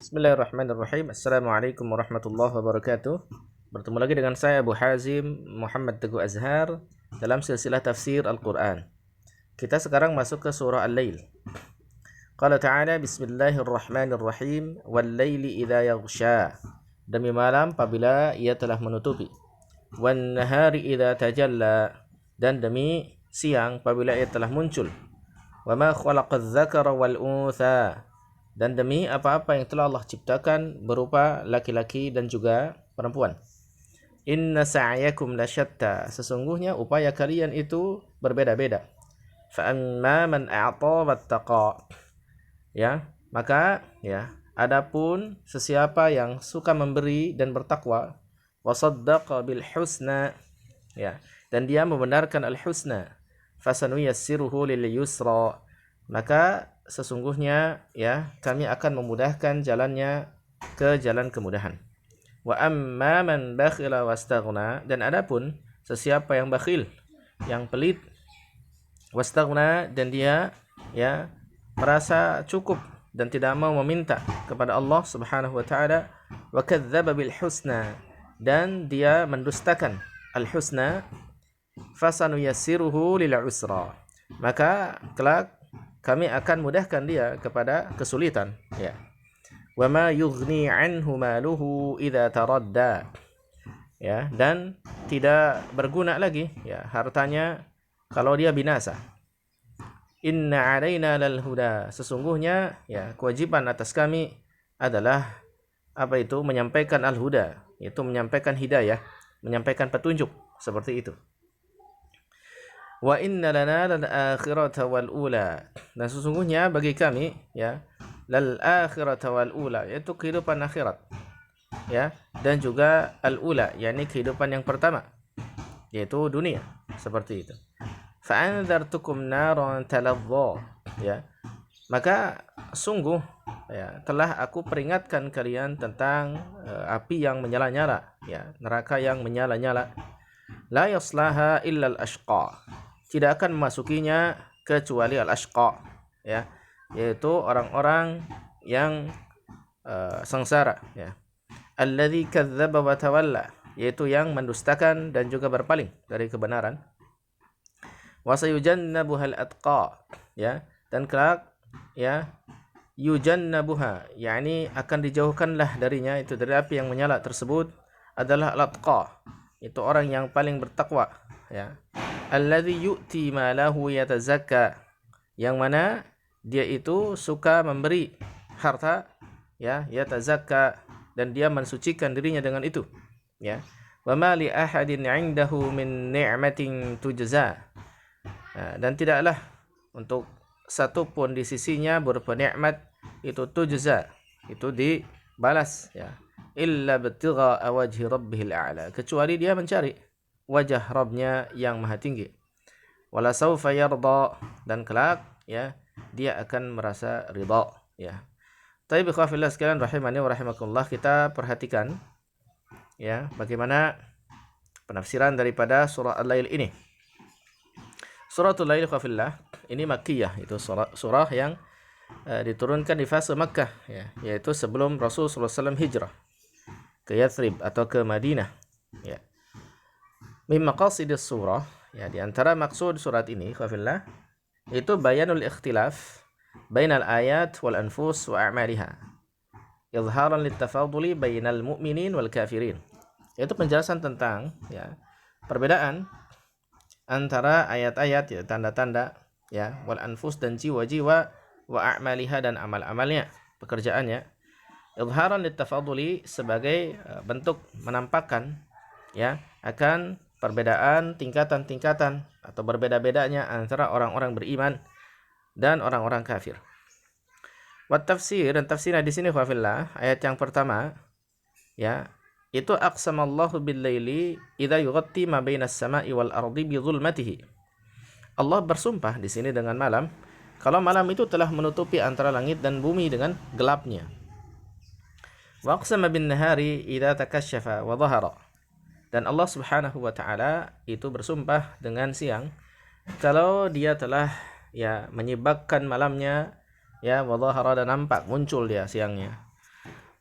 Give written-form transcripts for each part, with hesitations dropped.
Bismillahirrahmanirrahim. Assalamualaikum warahmatullahi wabarakatuh. Bertemu lagi dengan saya Abu Hazim Muhammad Teguh Azhar dalam silsilah tafsir Al-Quran. Kita sekarang masuk ke surah Al-Lail. Qala ta'ala bismillahirrahmanirrahim. Wal-laili idha yaghsha. Demi malam apabila ia telah menutupi. Wan-nahari idha tajalla. Dan demi siang apabila ia telah muncul. Wa ma khalaqadz dzakara wal untha. Dan demi apa-apa yang telah Allah ciptakan berupa laki-laki dan juga perempuan. Inna sa'yakum lasyatta. Sesungguhnya upaya kalian itu berbeda-beda. Fa amma man a'ta wattaqa. Ya, maka adapun sesiapa yang suka memberi dan bertakwa, wasaddaqa bil husna, dan dia membenarkan al husna, fasanuyassiruhu lil yusra. Maka sesungguhnya kami akan memudahkan jalannya ke jalan kemudahan. Wa amma man bakhila wastaghna. Dan adapun sesiapa yang bakhil, yang pelit, wastaghna, dan dia merasa cukup dan tidak mau meminta kepada Allah Subhanahu wa taala, wa kadzdzaba bil husna, dan dia mendustakan al husna, fasanuyassiruhu lil usra. Maka kelak kami akan mudahkan dia kepada kesulitan. Wa ma yughni anhu maluhu idza taradda. Dan tidak berguna lagi hartanya kalau dia binasa. Inna 'alaina lal huda. Sesungguhnya kewajiban atas kami adalah menyampaikan al-huda, yaitu menyampaikan hidayah, menyampaikan petunjuk, seperti itu. Wa inna lana lal akhirata wal ula. Dan sesungguhnya bagi kami lal akhirata wal ula, yaitu kehidupan akhirat, dan juga al ula, yakni kehidupan yang pertama, yaitu dunia, seperti itu. Fa anzartukum naran talazza. Maka sungguh telah aku peringatkan kalian tentang api yang menyala-nyala, neraka yang menyala-nyala. La yaslaha illa al-ashqa. Tidak akan memasukinya kecuali al-ashqa, yaitu orang-orang yang sengsara, alladzi kadzdzaba wa tawalla, yaitu yang mendustakan dan juga berpaling dari kebenaran. Wa sayujannabuhal atqa, dan kelak yujannabuha, yakni akan dijauhkanlah darinya, itu dari api yang menyala tersebut, adalah al-atqa, itu orang yang paling bertakwa, alladzi yu'ti malahu yatazakka, yang mana dia itu suka memberi harta, yatazakka, dan dia mensucikan dirinya dengan itu, wa ma li ahadin 'indahu min ni'matin tujza. Dan tidaklah untuk satu pun di sisinya berupa nikmat itu tujza, itu dibalas, illa btigha wajhi rabbihil a'la, kecuali dia mencari wajah Rabbnya yang maha tinggi. Wala saufa yarda, dan kelak dia akan merasa ridha. Taib ikhwafillah sekalian rahimani wa rahimakumullah, kita perhatikan bagaimana penafsiran daripada surah Al-Lail ini. Suratul Lail ikhwafillah ini makkiyah, itu surah yang diturunkan di fase Makkah, yaitu sebelum Rasulullah SAW hijrah ke Yathrib atau ke Madinah. Min maqasidis surah, di antara maksud surat ini ikhwafillah, itu bayanul ikhtilaf bainal ayat wal anfus wa a'maliha, izharan littafaduli bainal mu'minin wal kafirin. Itu penjelasan tentang perbedaan antara ayat-ayat, tanda-tanda, wal anfus, dan jiwa-jiwa, wa a'maliha, dan amal-amalnya, pekerjaannya, izharan littafaduli, sebagai bentuk menampakkan akan perbedaan tingkatan-tingkatan atau berbeda-bedanya antara orang-orang beriman dan orang-orang kafir. Wat tafsir, dan tafsirnya di sini wafillah, ayat yang pertama itu aqsamallahu bil laili idza yughatti ma bainas sama'i wal ardi bi dhulmatihi. Allah bersumpah di sini dengan malam, kalau malam itu telah menutupi antara langit dan bumi dengan gelapnya. Wa aqsama bin nahari idza takashafa wa dhahara. Dan Allah Subhanahu wa taala itu bersumpah dengan siang kalau dia telah menyibakkan malamnya, wa dhahara, dan nampak muncul dia siangnya.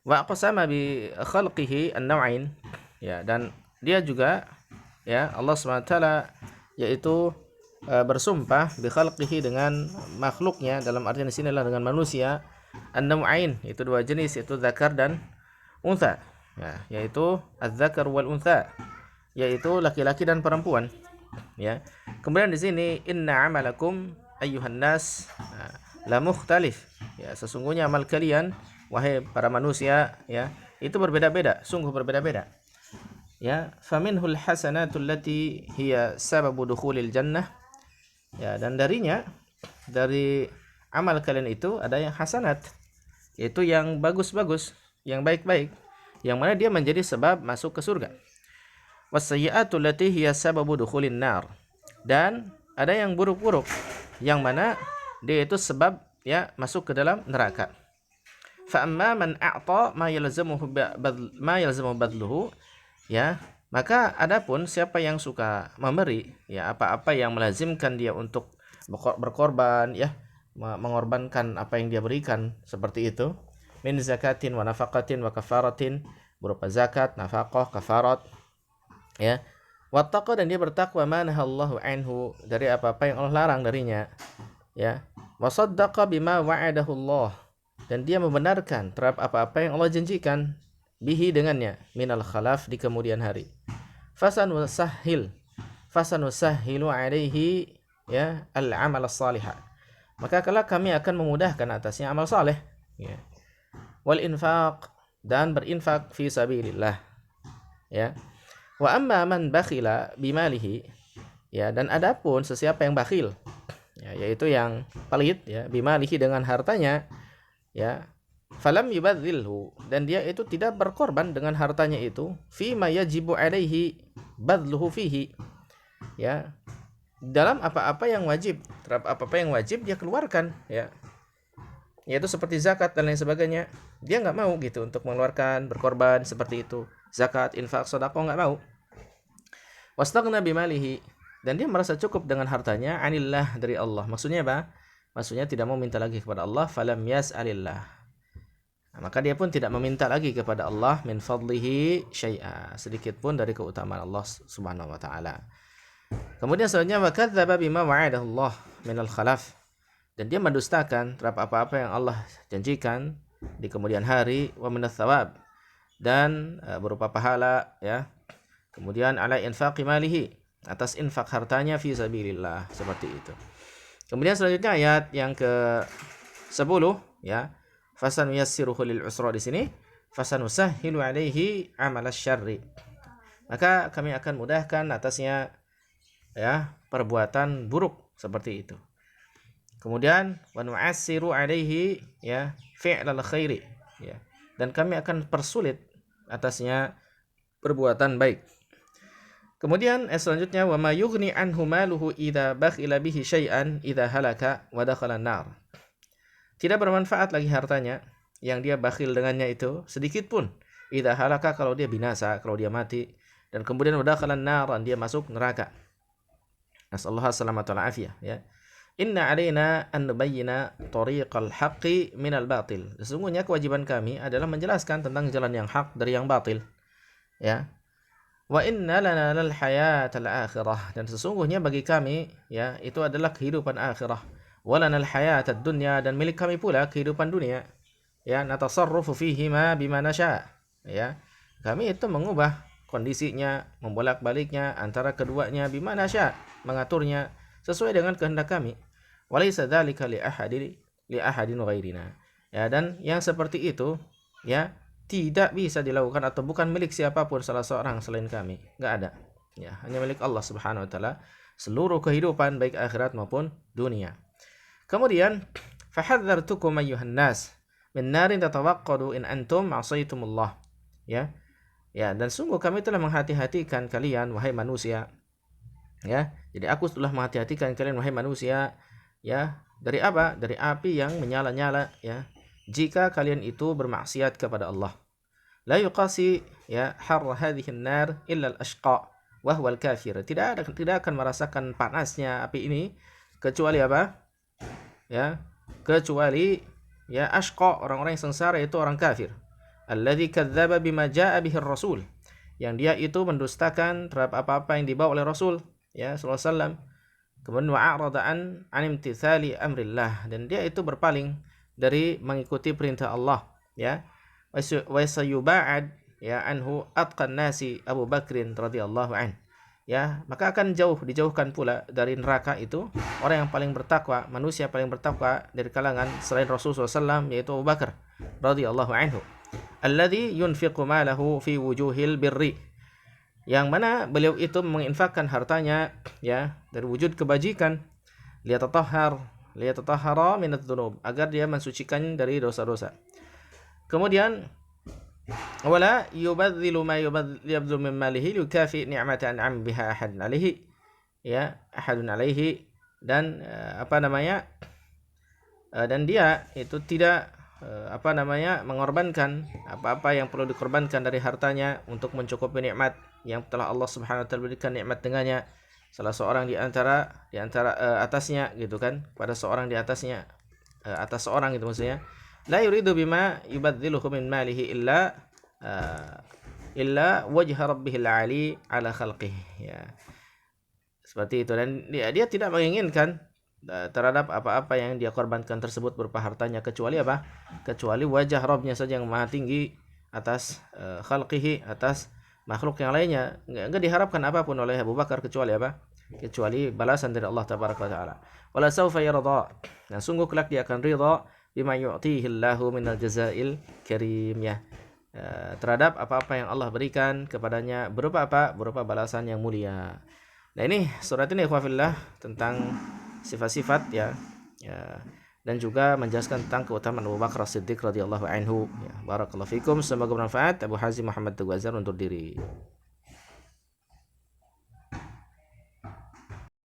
Wa aqsama bi khalqihi an-naw'ain, ya, dan dia juga, ya, Allah Subhanahu wa taala yaitu bersumpah bi khalqihi dengan makhluknya, dalam artian di sini adalah dengan manusia, an-naw'ain itu dua jenis, yaitu zakar dan untha, ya, yaitu az-zakar wal untha, yaitu laki-laki dan perempuan, ya. Kemudian di sini inna amalakum ayyuhan nas la mukhtalif, ya, sesungguhnya amal kalian wahai para manusia, ya, itu berbeda-beda, sungguh berbeda-beda, ya. Faminhul hasanatul lati hiya sababu dukhulil jannah, ya, dan darinya, dari amal kalian itu ada yang hasanat, yaitu yang bagus-bagus, yang baik-baik, yang mana dia menjadi sebab masuk ke surga. Wasayyi'atul lati hiya sababu dukhulin nar, dan ada yang buruk-buruk, yang mana dia itu sebab, ya, masuk ke dalam neraka. Fa amma man a'ta ma yalzamuhu badluhu, ya, maka adapun siapa yang suka memberi, ya, apa-apa yang melazimkan dia untuk berkorban, ya, mengorbankan apa yang dia berikan, seperti itu, min zakatin wa nafaqatin wa kafaratin, berupa zakat, nafaqah, kafarat, ya, wattaqa, dan dia bertakwa, manahallahu anhu, dari apa-apa yang Allah larang darinya, ya, wasaddaqa bima wa'adahu Allah, dan dia membenarkan terhadap apa-apa yang Allah janjikan, bihi, dengannya, minal khalaf, di kemudian hari. Fasanusahhilu alaihi, ya, al-amal as-salihah, maka kelak kami akan memudahkan atasnya amal saleh, ya. Wal infaq, dan berinfak fi sabilillah, ya. Wa amma man bakhila bimalihi, ya, dan adapun sesiapa yang bakhil, ya, yaitu yang pelit, ya, bimalihi, dengan hartanya, ya, falam yubadzilhu, dan dia itu tidak berkorban dengan hartanya itu, fi ma yajibu alaihi badluhu fihi, ya, dalam apa-apa yang wajib, terhadap apa-apa yang wajib dia keluarkan, ya, yaitu seperti zakat dan lain sebagainya, dia nggak mau gitu untuk mengeluarkan, berkorban seperti itu, zakat, infak, sedekah, nggak mau. Wastaghna bimalihi, dan dia merasa cukup dengan hartanya, anillah, dari Allah. Maksudnya apa? Maksudnya tidak mau minta lagi kepada Allah, falam yas'alillah, nah, maka dia pun tidak meminta lagi kepada Allah, min fadlihi syai'a, sedikit pun dari keutamaan Allah Subhanahu wa taala. Kemudian selanjutnya, wa kadzdzaba bima wa'adahu Allah minal khalaf, dan dia mendustakan terhadap apa-apa yang Allah janjikan di kemudian hari, wa minats tsawab, dan berupa pahala, ya. Kemudian ala infaqi malihi, atas infak hartanya fi sabilillah, seperti itu. Kemudian selanjutnya ayat yang ke-10, ya, fasanuyassiruhu lil usra, di sini fasanusahhilu alaihi amalas syarri, maka kami akan mudahkan atasnya, ya, perbuatan buruk, seperti itu. Kemudian wa nu'assiru alaihi, ya, fi'lal khairi, ya, dan kami akan persulit atasnya perbuatan baik. Kemudian selanjutnya, wa ma yughni anhu maluhu idza bakhila bihi syai'an idza halaka wa dakhala an-nar, tidak bermanfaat lagi hartanya yang dia bakhil dengannya itu sedikit pun, idza halaka, kalau dia binasa, kalau dia mati, dan kemudian wa dakhala an-nar, dia masuk neraka. Nasallahu salamata wal afiyah, ya. Inna alaina an nubayyina tariqal haqqi minal batil, sesungguhnya kewajiban kami adalah menjelaskan tentang jalan yang hak dari yang batil, ya. Wa inna lana lal hayatal akhirah, dan sesungguhnya bagi kami, ya, itu adalah kehidupan akhirah. Wa lanal hayatad dunya, dan milik kami pula kehidupan dunia, ya, natasarrufu fihi ma bima nasya, ya, kami itu mengubah kondisinya, membolak-baliknya antara keduanya, bima nasya, mengaturnya sesuai dengan kehendak kami. Walaysa dzalika li ahadin ghairina, ya, dan yang seperti itu, ya, tidak bisa dilakukan atau bukan milik siapapun salah seorang selain kami, nggak ada, ya, hanya milik Allah Subhanahu wa taala seluruh kehidupan, baik akhirat maupun dunia. Kemudian fahadzartukum ayyuhan nas min narin tatawaqqadu in antum ma'asaitumullah, ya, ya, dan sungguh kami telah menghati-hatikan kalian wahai manusia, ya, jadi aku telah menghati-hatikan kalian wahai manusia, ya, dari apa? Dari api yang menyala-nyala, ya, jika kalian itu bermaksiat kepada Allah. La yuqasi, ya, harra hadhihi an-nar illa al-ashqa wa huwa al-kafir, tidak akan merasakan panasnya api ini kecuali apa? Ya, kecuali, ya, ashqa, orang-orang yang sengsara, itu orang kafir. alladzi kadzdzaba bima jaa'a bihi rasul, yang dia itu mendustakan terhadap apa-apa yang dibawa oleh Rasul ya sallallahu alaihi wasallam. Kemudian wa'arada an imtithali amrillah, dan dia itu berpaling dari mengikuti perintah Allah ya. Wa sayuba'ad ya anhu atqan nasi Abu Bakrin radhiyallahu an, ya, maka akan dijauhkan pula dari neraka itu orang yang paling bertakwa, manusia paling bertakwa dari kalangan selain Rasulullah SAW, yaitu Abu Bakar radhiyallahu anhu, alladzi yunfiqu malahu fi wujuhil birri, yang mana beliau itu menginfakkan hartanya ya dari wujud kebajikan, liyatatahhara minadz dzunub, agar dia mensucikan dari dosa-dosa. Kemudian wala yubadzilu ma yubadzil min malihi yukafi ni'matan an'am biha ahadun alaihi, ya, ahadun alaihi, dan dan dia itu tidak mengorbankan apa-apa yang perlu dikorbankan dari hartanya untuk mencukupi nikmat yang telah Allah Subhanahu wa taala berikan nikmat dengannya salah seorang di antara atasnya gitu kan, pada seorang di atasnya, atas seorang itu maksudnya. La yuridu bima yubadziluhu min malihi illa wajha rabbihil ali ala khalqihi, ya. Seperti itu, dan dia tidak menginginkan terhadap apa-apa yang dia korbankan tersebut berupa hartanya, kecuali apa? Kecuali wajah Rabbnya saja yang maha tinggi atas khalqihi, atas makhluk yang lainnya. Enggak diharapkan apapun oleh Abu Bakar kecuali apa? Kecuali balasan dari Allah tabaraka wa taala. Wala saufa yarda, dan sungguh kelak dia akan ridha bima yu'tihi Allahu minal jazail karim, ya, terhadap apa-apa yang Allah berikan kepadanya berupa apa? Berupa balasan yang mulia. Nah, ini surat ini ikhwafillah tentang sifat-sifat ya, dan juga menjelaskan tentang keutamaan Abu Bakar As-Siddiq radhiyallahu anhu, ya. Barakallahu fikum, semoga bermanfaat. Abu Hazim Muhammad Teguh Azhar undur diri.